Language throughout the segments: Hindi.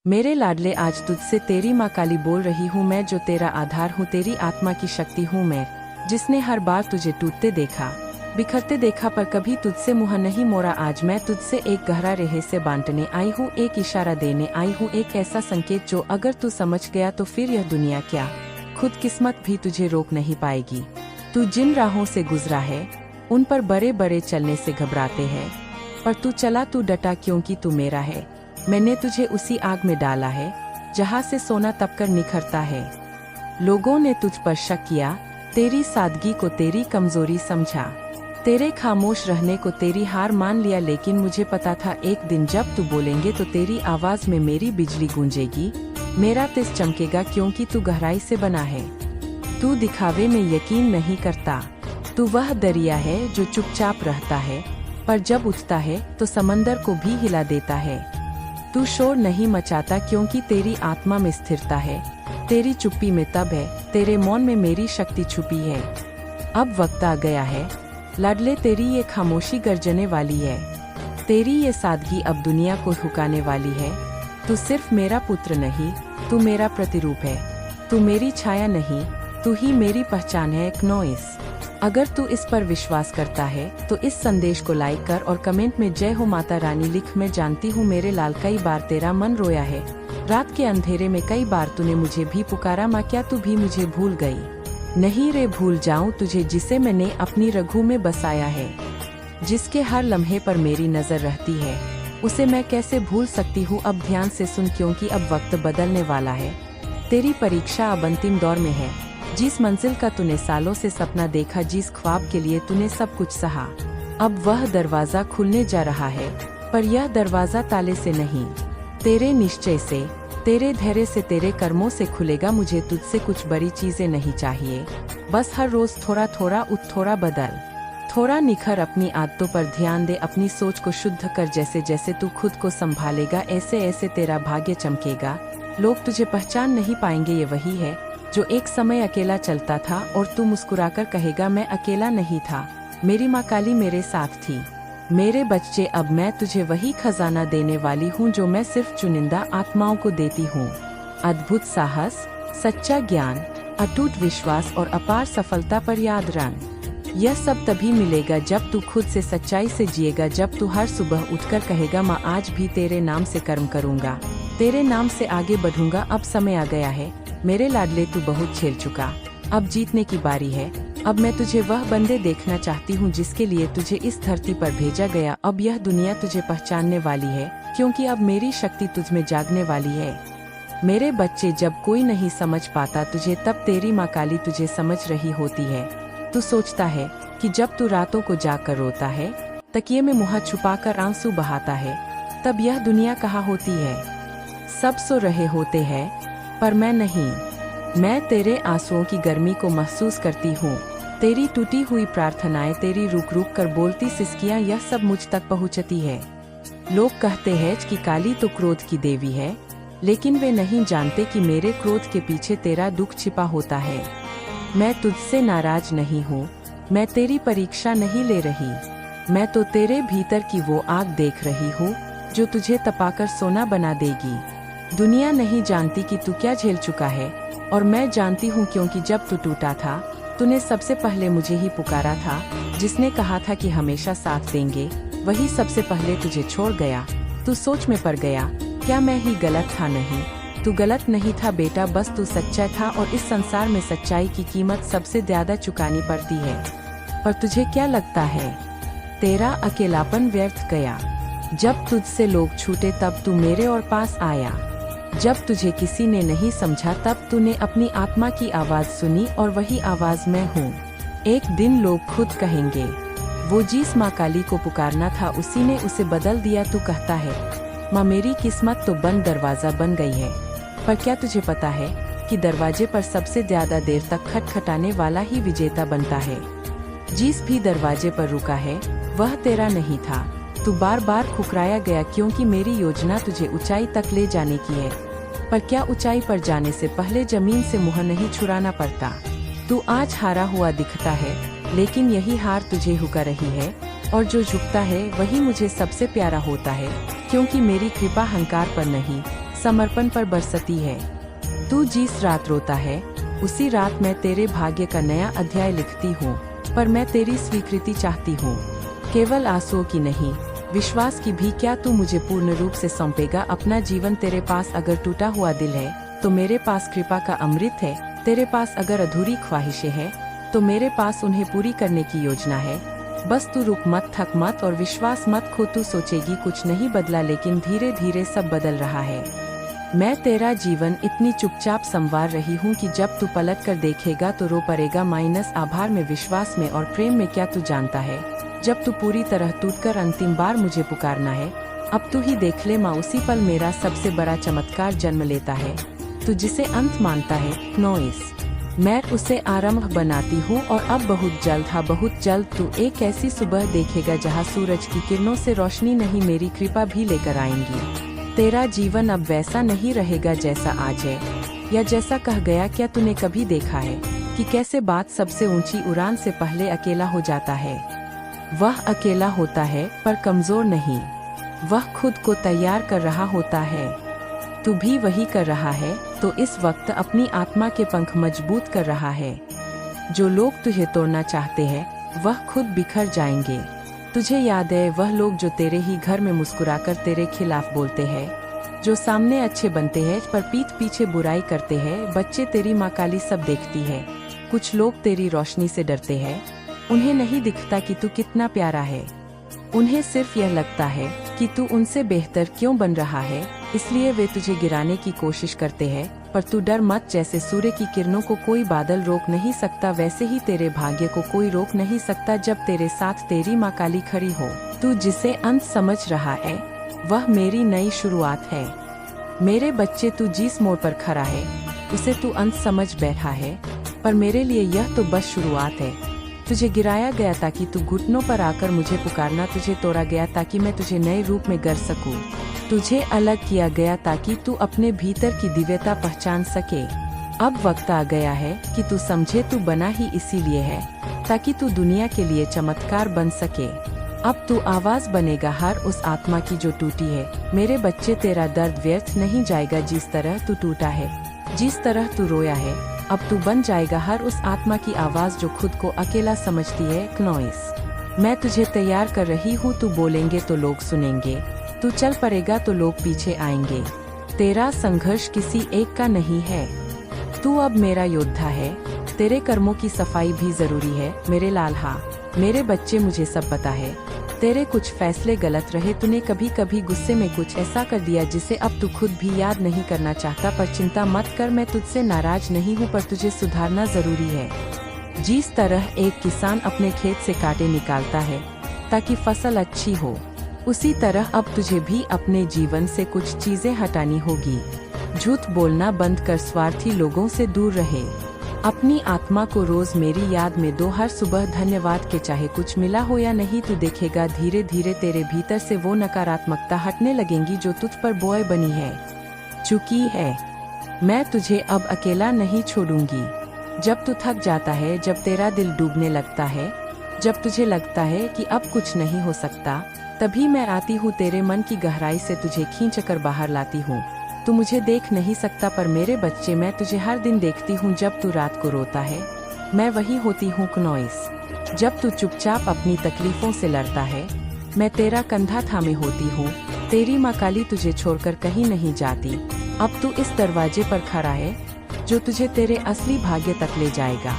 मेरे लाडले, आज तुझसे तेरी माँ काली बोल रही हूँ मैं, जो तेरा आधार हूँ, तेरी आत्मा की शक्ति हूँ मैं, जिसने हर बार तुझे टूटते देखा, बिखरते देखा, पर कभी तुझसे मुँह नहीं मोड़ा। आज मैं तुझसे एक गहरा रहस्य बांटने आई हूँ, एक इशारा देने आई हूँ, एक ऐसा संकेत जो अगर तू समझ गया तो फिर यह दुनिया क्या, खुद किस्मत भी तुझे रोक नहीं पाएगी। तू जिन राहों से गुजरा है उन पर बड़े बड़े चलने से घबराते हैं, पर तू चला, तू डटा, क्योंकि तू मेरा है। मैंने तुझे उसी आग में डाला है जहाँ से सोना तपकर निखरता है। लोगों ने तुझ पर शक किया, तेरी सादगी को तेरी कमजोरी समझा, तेरे खामोश रहने को तेरी हार मान लिया, लेकिन मुझे पता था एक दिन जब तू बोलेंगे तो तेरी आवाज में मेरी बिजली गूंजेगी, मेरा तेज चमकेगा, क्योंकि तू गहराई से बना है। तू दिखावे में यकीन नहीं करता, तू वह दरिया है जो चुपचाप रहता है, पर जब उठता है तो समंदर को भी हिला देता है। तू शोर नहीं मचाता, क्योंकि तेरी आत्मा में स्थिरता है, तेरी चुप्पी में तब है, तेरे मौन में मेरी शक्ति छुपी है। अब वक्त आ गया है लाडले, तेरी ये खामोशी गर्जने वाली है, तेरी ये सादगी अब दुनिया को झुकाने वाली है। तू सिर्फ मेरा पुत्र नहीं, तू मेरा प्रतिरूप है, तू मेरी छाया नहीं, तू ही मेरी पहचान है। एक नोइस, अगर तू इस पर विश्वास करता है तो इस संदेश को लाइक कर और कमेंट में जय हो माता रानी लिख। मैं जानती हूँ मेरे लाल, कई बार तेरा मन रोया है, रात के अंधेरे में कई बार तूने मुझे भी पुकारा, माँ क्या तू भी मुझे भूल गई? नहीं रे, भूल जाऊं तुझे जिसे मैंने अपनी रगों में बसाया है, जिसके हर लम्हे पर मेरी नजर रहती है, उसे मैं कैसे भूल सकती हूँ। अब ध्यान से सुन, क्योंकि अब वक्त बदलने वाला है, तेरी परीक्षा अब अंतिम दौर में है। जिस मंजिल का तूने सालों से सपना देखा, जिस ख्वाब के लिए तूने सब कुछ सहा, अब वह दरवाजा खुलने जा रहा है, पर यह दरवाजा ताले से नहीं, तेरे निश्चय से, तेरे धैर्य से, तेरे कर्मों से खुलेगा। मुझे तुझसे कुछ बड़ी चीजें नहीं चाहिए, बस हर रोज थोड़ा थोड़ा उठ, थोड़ा बदल, थोड़ा निखर, अपनी आदतों पर ध्यान दे, अपनी सोच को शुद्ध कर। जैसे जैसे तू खुद को संभालेगा, ऐसे ऐसे तेरा भाग्य चमकेगा। लोग तुझे पहचान नहीं पाएंगे, ये वही है जो एक समय अकेला चलता था, और तू मुस्कुराकर कहेगा मैं अकेला नहीं था, मेरी माँ काली मेरे साथ थी। मेरे बच्चे, अब मैं तुझे वही खजाना देने वाली हूँ जो मैं सिर्फ चुनिंदा आत्माओं को देती हूँ। अद्भुत साहस, सच्चा ज्ञान, अटूट विश्वास और अपार सफलता पर याद रन। यह सब तभी मिलेगा जब तू खुद से सच्चाई से जिएगा, जब तू हर सुबह उठकर कहेगा माँ आज भी तेरे नाम से कर्म करूँगा, तेरे नाम से आगे बढ़ूंगा। अब समय आ गया है मेरे लाडले, तू बहुत झेल चुका, अब जीतने की बारी है। अब मैं तुझे वह बंदे देखना चाहती हूँ जिसके लिए तुझे इस धरती पर भेजा गया। अब यह दुनिया तुझे पहचानने वाली है, क्योंकि अब मेरी शक्ति तुझ में जागने वाली है। मेरे बच्चे, जब कोई नहीं समझ पाता तुझे, तब तेरी माँ काली तुझे समझ रही होती है। तू सोचता है कि जब तू रातों को जाकर रोता है, तकिए में मुँह छुपाकर आंसू बहाता है, तब यह दुनिया कहाँ होती है। सब सो रहे होते हैं, पर मैं नहीं, मैं तेरे आंसुओं की गर्मी को महसूस करती हूँ, तेरी टूटी हुई प्रार्थनाएं, तेरी रुक रुक कर बोलती सिसकियाँ, यह सब मुझ तक पहुँचती है। लोग कहते हैं कि काली तो क्रोध की देवी है, लेकिन वे नहीं जानते कि मेरे क्रोध के पीछे तेरा दुख छिपा होता है। मैं तुझसे नाराज नहीं हूँ, मैं तेरी परीक्षा नहीं ले रही, मैं तो तेरे भीतर की वो आग देख रही हूँ जो तुझे तपाकर सोना बना देगी। दुनिया नहीं जानती कि तू क्या झेल चुका है, और मैं जानती हूँ, क्योंकि जब तू टूटा था तूने सबसे पहले मुझे ही पुकारा था। जिसने कहा था कि हमेशा साथ देंगे, वही सबसे पहले तुझे छोड़ गया। तू सोच में पड़ गया, क्या मैं ही गलत था? नहीं, तू गलत नहीं था बेटा, बस तू सच्चा था, और इस संसार में सच्चाई की कीमत सबसे ज्यादा चुकानी पड़ती है। पर तुझे क्या लगता है, तेरा अकेलापन व्यर्थ गया? जब तुझसे लोग छूटे तब तू मेरे और पास आया, जब तुझे किसी ने नहीं समझा तब तूने अपनी आत्मा की आवाज सुनी, और वही आवाज मैं हूँ। एक दिन लोग खुद कहेंगे, वो जिस माँ काली को पुकारना था उसी ने उसे बदल दिया। तू कहता है माँ मेरी किस्मत तो बंद दरवाजा बन गई है, पर क्या तुझे पता है कि दरवाजे पर सबसे ज्यादा देर तक खटखटाने वाला ही विजेता बनता है। जिस भी दरवाजे पर रुका है वह तेरा नहीं था, तू बार बार ठुकराया गया, क्योंकि मेरी योजना तुझे ऊंचाई तक ले जाने की है। पर क्या ऊंचाई पर जाने से पहले जमीन से मुंह नहीं छुड़ाना पड़ता? तू आज हारा हुआ दिखता है, लेकिन यही हार तुझे हुका रही है, और जो झुकता है वही मुझे सबसे प्यारा होता है, क्योंकि मेरी कृपा अहंकार पर नहीं समर्पण पर बरसती है। तू जिस रात रोता है, उसी रात मैं तेरे भाग्य का नया अध्याय लिखती हूँ। पर मैं तेरी स्वीकृति चाहती हूँ, केवल आंसुओं की नहीं, विश्वास की भी। क्या तू मुझे पूर्ण रूप से सौंपेगा अपना जीवन? तेरे पास अगर टूटा हुआ दिल है, तो मेरे पास कृपा का अमृत है। तेरे पास अगर अधूरी ख्वाहिशें हैं, तो मेरे पास उन्हें पूरी करने की योजना है। बस तू रुक मत, थक मत और विश्वास मत खो। तू सोचेगी कुछ नहीं बदला, लेकिन धीरे धीरे सब बदल रहा है। मैं तेरा जीवन इतनी चुपचाप संवार रही हूँ कि जब तू पलट कर देखेगा तो रो पड़ेगा। माइनस आभार में, विश्वास में और प्रेम में। क्या तू जानता है, जब तू पूरी तरह टूटकर अंतिम बार मुझे पुकारना है, अब तू ही देख ले माँ, उसी पल मेरा सबसे बड़ा चमत्कार जन्म लेता है। तू जिसे अंत मानता है, नॉइस, मैं उसे आरंभ बनाती हूँ। और अब बहुत जल्द, हाँ बहुत जल्द, तू एक ऐसी सुबह देखेगा जहाँ सूरज की किरणों से रोशनी नहीं, मेरी कृपा भी लेकर आएंगी। तेरा जीवन अब वैसा नहीं रहेगा जैसा आज है, या जैसा कह गया। क्या तूने कभी देखा है कि कैसे बात सबसे ऊंची उड़ान से पहले अकेला हो जाता है? वह अकेला होता है पर कमजोर नहीं, वह खुद को तैयार कर रहा होता है। तू भी वही कर रहा है, तो इस वक्त अपनी आत्मा के पंख मजबूत कर रहा है। जो लोग तुझे तोड़ना चाहते हैं, वह खुद बिखर जाएंगे। तुझे याद है वह लोग जो तेरे ही घर में मुस्कुराकर तेरे खिलाफ बोलते हैं, जो सामने अच्छे बनते हैं पर पीठ पीछे बुराई करते हैं? बच्चे, तेरी माँ काली सब देखती है। कुछ लोग तेरी रोशनी से डरते हैं, उन्हें नहीं दिखता कि तू कितना प्यारा है। उन्हें सिर्फ यह लगता है कि तू उनसे बेहतर क्यों बन रहा है, इसलिए वे तुझे गिराने की कोशिश करते हैं। पर तू डर मत, जैसे सूर्य की किरणों को कोई बादल रोक नहीं सकता, वैसे ही तेरे भाग्य को कोई रोक नहीं सकता जब तेरे साथ तेरी माँ काली खड़ी हो। तू जिसे अंत समझ रहा है, वह मेरी नई शुरुआत है। मेरे बच्चे, तू जिस मोड़ पर खड़ा है, उसे तू अंत समझ बैठा है, पर मेरे लिए यह तो बस शुरुआत है। तुझे गिराया गया ताकि तू घुटनों पर आकर मुझे पुकारना, तुझे तोड़ा गया ताकि मैं तुझे नए रूप में गर सकूं। तुझे अलग किया गया ताकि तू अपने भीतर की दिव्यता पहचान सके। अब वक्त आ गया है कि तू समझे, तू बना ही इसीलिए है ताकि तू दुनिया के लिए चमत्कार बन सके। अब तू आवाज बनेगा हर उस आत्मा की जो टूटी है। मेरे बच्चे, तेरा दर्द व्यर्थ नहीं जाएगा। जिस तरह तू टूटा है, जिस तरह तू रोया है, अब तू बन जाएगा हर उस आत्मा की आवाज जो खुद को अकेला समझती है। नॉइस, मैं तुझे तैयार कर रही हूँ। तू बोलेंगे तो लोग सुनेंगे, तू चल पड़ेगा तो लोग पीछे आएंगे। तेरा संघर्ष किसी एक का नहीं है, तू अब मेरा योद्धा है। तेरे कर्मों की सफाई भी जरूरी है मेरे लाल। हाँ मेरे बच्चे, मुझे सब पता है। तेरे कुछ फैसले गलत रहे, तूने कभी कभी गुस्से में कुछ ऐसा कर दिया जिसे अब तू खुद भी याद नहीं करना चाहता। पर चिंता मत कर, मैं तुझसे नाराज नहीं हूँ, पर तुझे सुधारना जरूरी है। जिस तरह एक किसान अपने खेत से कांटे निकालता है ताकि फसल अच्छी हो, उसी तरह अब तुझे भी अपने जीवन से कुछ चीजें हटानी होगी। झूठ बोलना बंद कर, स्वार्थी लोगों से दूर रहे। अपनी आत्मा को रोज मेरी याद में दो, हर सुबह धन्यवाद के, चाहे कुछ मिला हो या नहीं। तू देखेगा धीरे धीरे तेरे भीतर से वो नकारात्मकता हटने लगेंगी जो तुझ पर बोझ बनी है, चुकी है। मैं तुझे अब अकेला नहीं छोड़ूंगी। जब तू थक जाता है, जब तेरा दिल डूबने लगता है, जब तुझे लगता है कि अब कुछ नहीं हो सकता, तभी मैं आती हूँ तेरे मन की गहराई से, तुझे खींचकर बाहर लाती हूँ। तू मुझे देख नहीं सकता, पर मेरे बच्चे, मैं तुझे हर दिन देखती हूँ। जब तू रात को रोता है, मैं वही होती हूँ। नॉइस, जब तू चुपचाप अपनी तकलीफों से लड़ता है, मैं तेरा कंधा थामे होती हूँ। तेरी माँ काली तुझे छोड़कर कहीं नहीं जाती। अब तू इस दरवाजे पर खड़ा है जो तुझे तेरे असली भाग्य तक ले जाएगा।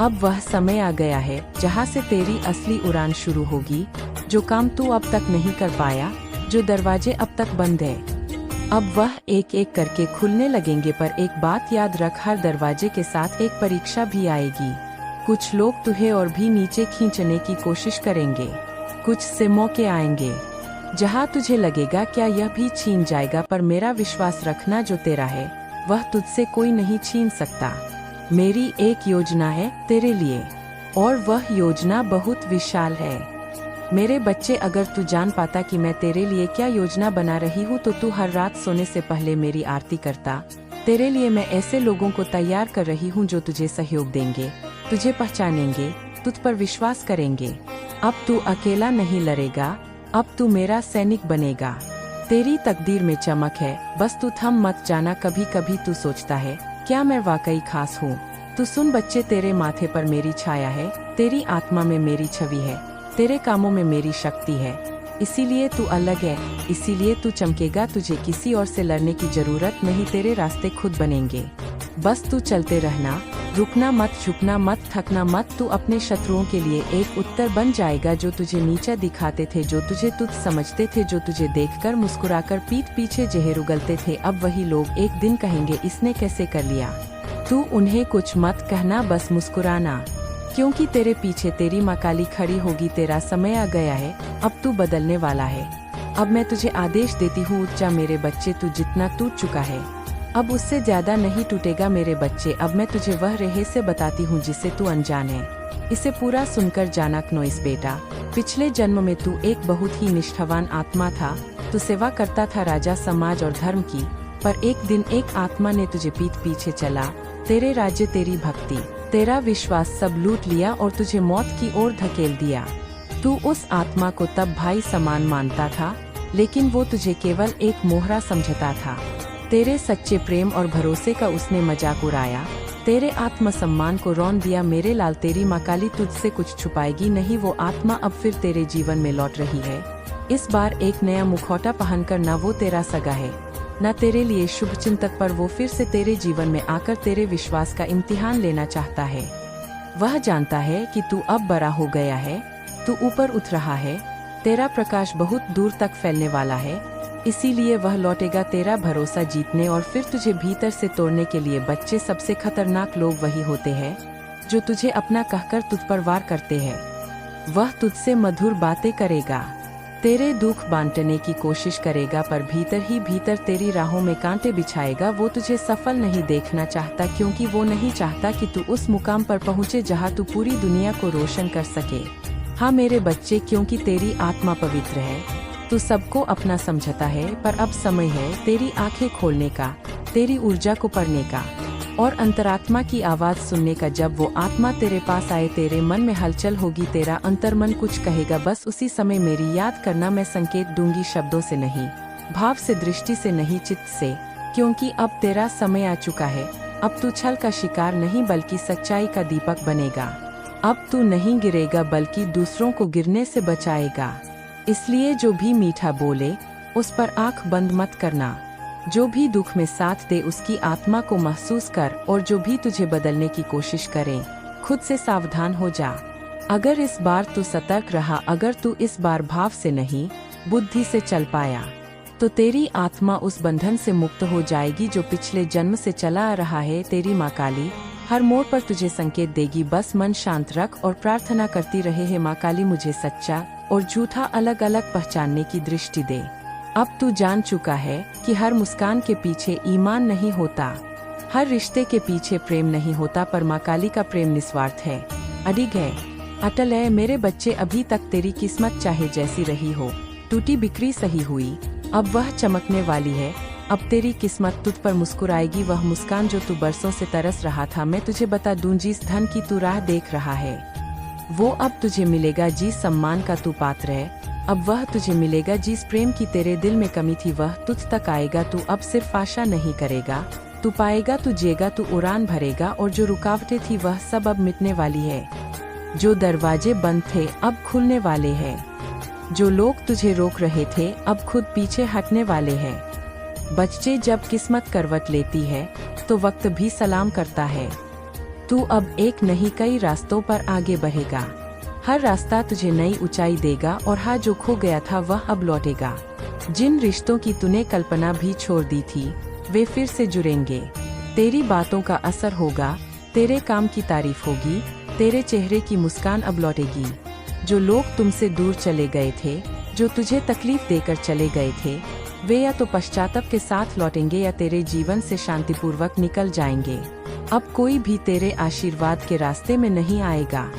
अब वह समय आ गया है जहाँ से तेरी असली उड़ान शुरू होगी। जो काम तू अब तक नहीं कर पाया, जो दरवाजे अब तक बंद है, अब वह एक एक करके खुलने लगेंगे। पर एक बात याद रख, हर दरवाजे के साथ एक परीक्षा भी आएगी। कुछ लोग तुझे और भी नीचे खींचने की कोशिश करेंगे। कुछ से मौके आएंगे जहां तुझे लगेगा क्या यह भी छीन जाएगा, पर मेरा विश्वास रखना, जो तेरा है वह तुझसे कोई नहीं छीन सकता। मेरी एक योजना है तेरे लिए, और वह योजना बहुत विशाल है। मेरे बच्चे, अगर तू जान पाता कि मैं तेरे लिए क्या योजना बना रही हूँ, तो तू हर रात सोने से पहले मेरी आरती करता। तेरे लिए मैं ऐसे लोगों को तैयार कर रही हूँ जो तुझे सहयोग देंगे, तुझे पहचानेंगे, तुझ पर विश्वास करेंगे। अब तू अकेला नहीं लड़ेगा, अब तू मेरा सैनिक बनेगा। तेरी तकदीर में चमक है, बस तू थम मत जाना। कभी कभी तू सोचता है, क्या मैं वाकई खास हूँ? तू सुन बच्चे, तेरे माथे पर मेरी छाया है, तेरी आत्मा में मेरी छवि है, तेरे कामों में मेरी शक्ति है। इसीलिए तू अलग है, इसीलिए तू चमकेगा। तुझे किसी और से लड़ने की जरूरत नहीं, तेरे रास्ते खुद बनेंगे। बस तू चलते रहना, रुकना मत, झुकना मत, थकना मत। तू अपने शत्रुओं के लिए एक उत्तर बन जाएगा। जो तुझे नीचा दिखाते थे, जो तुझे तुच्छ समझते थे, जो तुझे देखकर मुस्कुराकर पीठ पीछे जहर उगलते थे, अब वही लोग एक दिन कहेंगे, इसने कैसे कर लिया। तू उन्हें कुछ मत कहना, बस मुस्कुराना, क्योंकि तेरे पीछे तेरी माँ काली खड़ी होगी। तेरा समय आ गया है, अब तू बदलने वाला है। अब मैं तुझे आदेश देती हूँ, उठ जा मेरे बच्चे। तू जितना टूट चुका है, अब उससे ज्यादा नहीं टूटेगा मेरे बच्चे। अब मैं तुझे वह रहस्य बताती हूँ जिससे तू अनजान है। इसे पूरा सुनकर जाना क्नोइस बेटा। पिछले जन्म में तू एक बहुत ही निष्ठावान आत्मा था। तू सेवा करता था राजा, समाज और धर्म की। पर एक दिन एक आत्मा ने तुझे पीठ पीछे चला, तेरे राज्य, तेरी भक्ति, तेरा विश्वास सब लूट लिया और तुझे मौत की ओर धकेल दिया। तू उस आत्मा को तब भाई समान मानता था, लेकिन वो तुझे केवल एक मोहरा समझता था। तेरे सच्चे प्रेम और भरोसे का उसने मजाक उड़ाया, तेरे आत्मसम्मान को रौन दिया। मेरे लाल, तेरी माँ काली तुझसे कुछ छुपाएगी नहीं। वो आत्मा अब फिर तेरे जीवन में लौट रही है। इस बार एक नया मुखौटा पहनकर। ना वो तेरा सगा है, न तेरे लिए शुभ चिंतक, पर वो फिर से तेरे जीवन में आकर तेरे विश्वास का इम्तिहान लेना चाहता है। वह जानता है कि तू अब बड़ा हो गया है, तू ऊपर उठ रहा है, तेरा प्रकाश बहुत दूर तक फैलने वाला है। इसीलिए वह लौटेगा तेरा भरोसा जीतने और फिर तुझे भीतर से तोड़ने के लिए। बच्चे, सबसे खतरनाक लोग वही होते हैं जो तुझे अपना कहकर तुझ पर वार करते हैं। वह तुझसे मधुर बातें करेगा, तेरे दुख बांटने की कोशिश करेगा, पर भीतर ही भीतर तेरी राहों में कांटे बिछाएगा। वो तुझे सफल नहीं देखना चाहता, क्योंकि वो नहीं चाहता कि तू उस मुकाम पर पहुँचे जहाँ तू पूरी दुनिया को रोशन कर सके। हाँ मेरे बच्चे, क्योंकि तेरी आत्मा पवित्र है, तू सबको अपना समझता है। पर अब समय है तेरी आंखें खोलने का, तेरी ऊर्जा को पढ़ने का और अंतरात्मा की आवाज सुनने का। जब वो आत्मा तेरे पास आए, तेरे मन में हलचल होगी, तेरा अंतर्मन कुछ कहेगा। बस उसी समय मेरी याद करना, मैं संकेत दूंगी, शब्दों से नहीं, भाव से, दृष्टि से नहीं, चित्त से। क्योंकि अब तेरा समय आ चुका है। अब तू छल का शिकार नहीं, बल्कि सच्चाई का दीपक बनेगा। अब तू नहीं गिरेगा, बल्कि दूसरों को गिरने से बचाएगा। इसलिए जो भी मीठा बोले, उस पर आंख बंद मत करना। जो भी दुख में साथ दे, उसकी आत्मा को महसूस कर। और जो भी तुझे बदलने की कोशिश करे, खुद से सावधान हो जा। अगर इस बार तू सतर्क रहा, अगर तू इस बार भाव से नहीं, बुद्धि से चल पाया, तो तेरी आत्मा उस बंधन से मुक्त हो जाएगी जो पिछले जन्म से चला आ रहा है। तेरी माँ काली हर मोड़ पर तुझे संकेत देगी। बस मन शांत रख और प्रार्थना करती रहे, हे माँ काली, मुझे सच्चा और झूठा अलग अलग पहचानने की दृष्टि दे। अब तू जान चुका है कि हर मुस्कान के पीछे ईमान नहीं होता, हर रिश्ते के पीछे प्रेम नहीं होता, पर माँ काली का प्रेम निस्वार्थ है, अडिग है, अटल है। मेरे बच्चे, अभी तक तेरी किस्मत चाहे जैसी रही हो, टूटी बिखरी सही हुई, अब वह चमकने वाली है। अब तेरी किस्मत तुझ पर मुस्कुराएगी, वह मुस्कान जो तू बरसों से तरस रहा था। मैं तुझे बता दूं, जिस धन की तू राह देख रहा है, वो अब तुझे मिलेगा। जिस सम्मान का तू पात्र है, अब वह तुझे मिलेगा। जिस प्रेम की तेरे दिल में कमी थी, वह तुझ तक आएगा। तू अब सिर्फ आशा नहीं करेगा, तू पाएगा, तू जिएगा, तू उड़ान भरेगा। और जो रुकावटें थी, वह सब अब मिटने वाली है। जो दरवाजे बंद थे, अब खुलने वाले हैं। जो लोग तुझे रोक रहे थे, अब खुद पीछे हटने वाले हैं। बच्चे, जब किस्मत करवट लेती है, तो वक्त भी सलाम करता है। तू अब एक नहीं, कई रास्तों पर आगे बढ़ेगा। हर रास्ता तुझे नई ऊंचाई देगा, और हाँ, जो खो गया था वह अब लौटेगा। जिन रिश्तों की तूने कल्पना भी छोड़ दी थी, वे फिर से जुड़ेंगे। तेरी बातों का असर होगा, तेरे काम की तारीफ होगी, तेरे चेहरे की मुस्कान अब लौटेगी। जो लोग तुमसे दूर चले गए थे, जो तुझे तकलीफ देकर चले गए थे, वे या तो पश्चाताप के साथ लौटेंगे या तेरे जीवन से शांतिपूर्वक निकल जाएंगे। अब कोई भी तेरे आशीर्वाद के रास्ते में नहीं आएगा।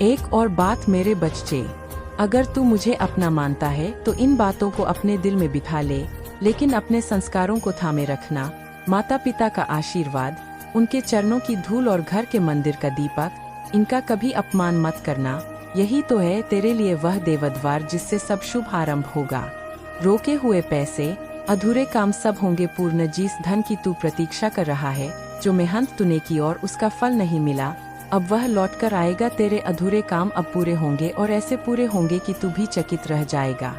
एक और बात मेरे बच्चे, अगर तू मुझे अपना मानता है तो इन बातों को अपने दिल में बिठा ले, लेकिन अपने संस्कारों को थामे रखना। माता पिता का आशीर्वाद, उनके चरणों की धूल और घर के मंदिर का दीपक, इनका कभी अपमान मत करना। यही तो है तेरे लिए वह देवद्वार जिससे सब शुभ आरंभ होगा। रोके हुए पैसे, अधूरे काम सब होंगे पूर्ण। जिस धन की तू प्रतीक्षा कर रहा है, जो मेहनत तूने की और उसका फल नहीं मिला, अब वह लौट कर आएगा। तेरे अधूरे काम अब पूरे होंगे और ऐसे पूरे होंगे कि तू भी चकित रह जाएगा।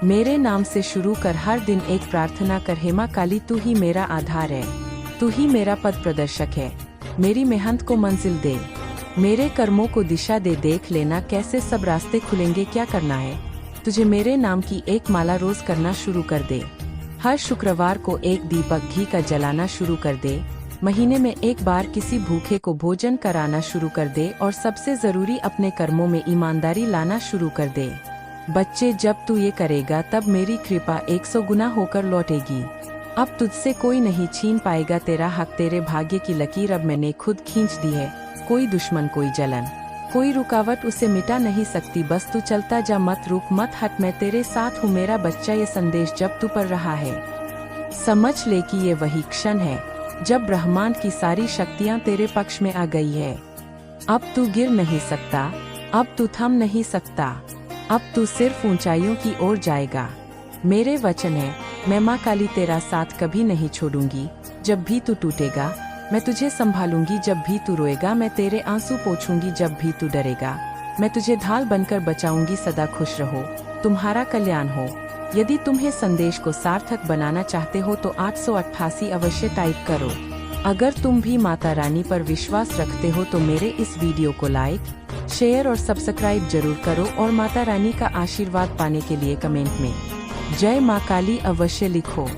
मेरे नाम से शुरू कर हर दिन एक प्रार्थना कर, हे मां काली तू ही मेरा आधार है, तू ही मेरा पद प्रदर्शक है। मेरी मेहनत को मंजिल दे, मेरे कर्मों को दिशा दे। देख लेना कैसे सब रास्ते खुलेंगे। क्या करना है तुझे, मेरे नाम की एक माला रोज करना शुरू कर दे। हर शुक्रवार को एक दीपक घी का जलाना शुरू कर दे। महीने में एक बार किसी भूखे को भोजन कराना शुरू कर दे। और सबसे जरूरी, अपने कर्मों में ईमानदारी लाना शुरू कर दे। बच्चे, जब तू ये करेगा तब मेरी कृपा 100 गुना होकर लौटेगी। अब तुझसे कोई नहीं छीन पाएगा तेरा हक। तेरे भाग्य की लकीर अब मैंने खुद खींच दी है। कोई दुश्मन, कोई जलन, कोई रुकावट उसे मिटा नहीं सकती। बस तू चलता जा, मत रुक मत हट, मैं तेरे साथ हूँ मेरा बच्चा। ये संदेश जब तू पढ़ रहा है, समझ ले कि ये वही क्षण है जब ब्रह्मांड की सारी शक्तियाँ तेरे पक्ष में आ गई है। अब तू गिर नहीं सकता, अब तू थम नहीं सकता, अब तू सिर्फ ऊंचाइयों की ओर जाएगा। मेरे वचन है, मैं माँ काली तेरा साथ कभी नहीं छोड़ूंगी। जब भी तू टूटेगा मैं तुझे संभालूंगी, जब भी तू रोएगा मैं तेरे आंसू पोंछूंगी, जब भी तू डरेगा मैं तुझे ढाल बनकर बचाऊंगी। सदा खुश रहो, तुम्हारा कल्याण हो। यदि तुम्हें संदेश को सार्थक बनाना चाहते हो तो 888 अवश्य टाइप करो। अगर तुम भी माता रानी पर विश्वास रखते हो तो मेरे इस वीडियो को लाइक, शेयर और सब्सक्राइब जरूर करो। और माता रानी का आशीर्वाद पाने के लिए कमेंट में जय माँ काली अवश्य लिखो।